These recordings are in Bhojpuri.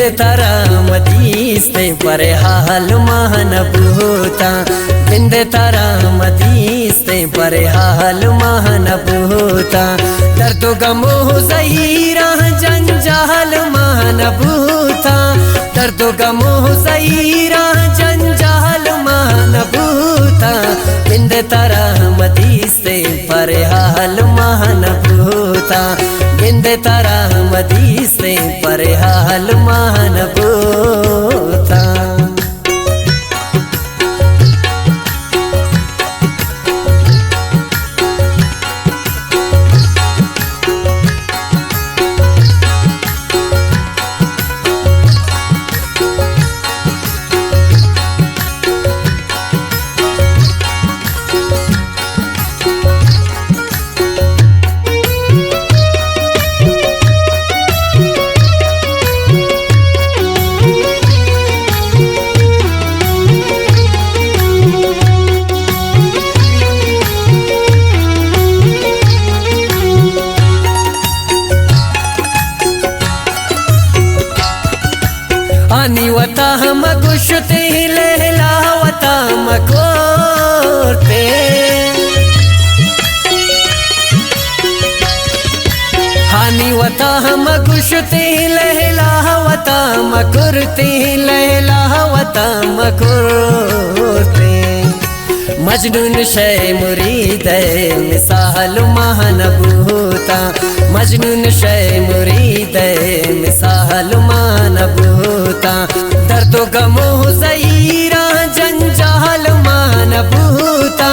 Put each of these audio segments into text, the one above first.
बिंद तारा मदीस्ते पर हाल महानबूता बिंद तारा मदीस्ते पर हाल महानबूता दर्द गमो ज़हीरा जंजाल महानबूता दर्द गमो ज़हीरा जंजाल महानबूता बिंद तारा मदीस्ते पर हाल महानबूता बिंद तारा मदीस्ते पर हाल महानबूता। आनी वता हम गुशते लहला वता मकोरते हानी वता हम गुशते लहला वता मकुरते लहला वता मकुरते मजनून शय मुरीद मिसाल महानबूता मजनून शय मुरीद मिसाल महानबूता दर्द गमो ज़हीरा जंजाल महानबूता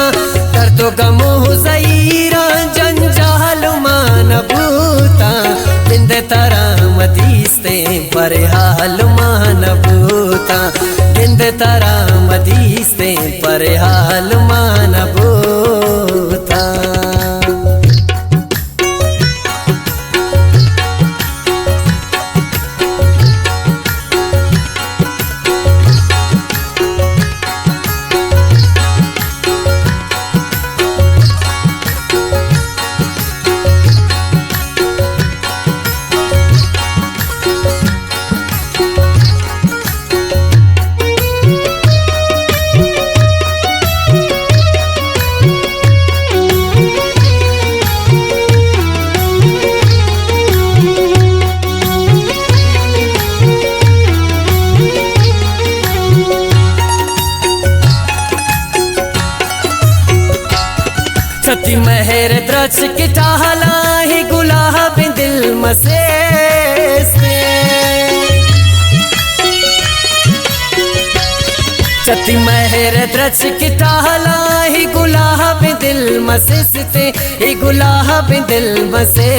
दर्द गमो ज़हीरा जंजाल महानबूता बिंद तारा मदीस्ते पर हाल महानबूता बिंद तारा मदीस्ते पर हाल महानबूता। सती महर द्रच के टाला ही गुलाब दिल मसे सती महर द्रच के टाला ही गुलाब दिल मसे ही गुलाब दिल मसे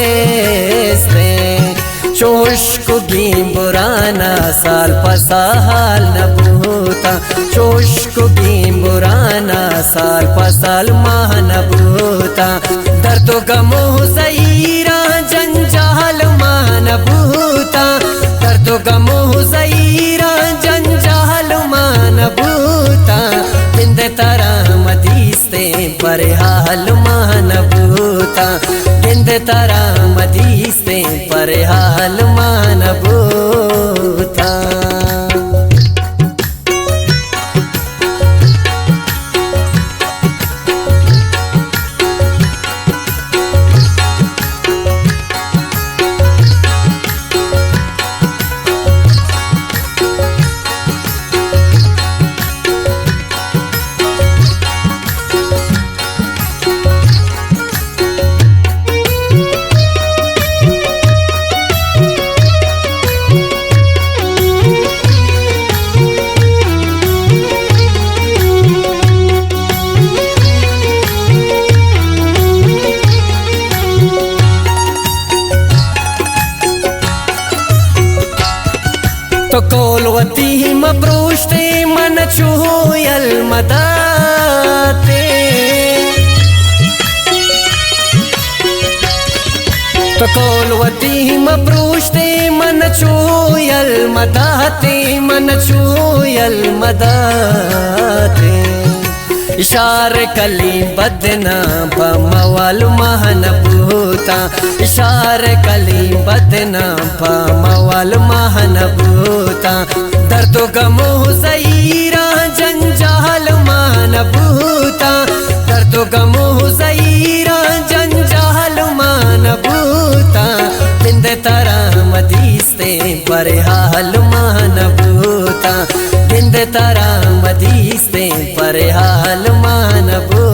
चोश को भी बुराना साल पसाल नबूता चोश को भी बुराना साल पसाल महानबूता दर्द गमो ज़हीरा जंजाल महानबूता दर्द गमो ज़हीरा जंजाल महानबूता बिंद तारा मदीस्ते पर हाल महानबूता बिंद तारा मदीस्ते पर हाल महानबूता। तो कोलवती मब्रूशते मन चूयल मदाते तो कोलवती मब्रूशते मन चूयल मदाते मन चूयल मदाते इशार कली बदना पमवल महानभूता इशार कली बदना पमवल महानभूता दर्दो गमो सईरा जंजाल मानभूता दर्दो गमो सईरा जंजाल मानभूता बिंद तरा मदीस्ते पर हाल मानभूता बिंद तरा मदीस्ते पर हाल मानभूता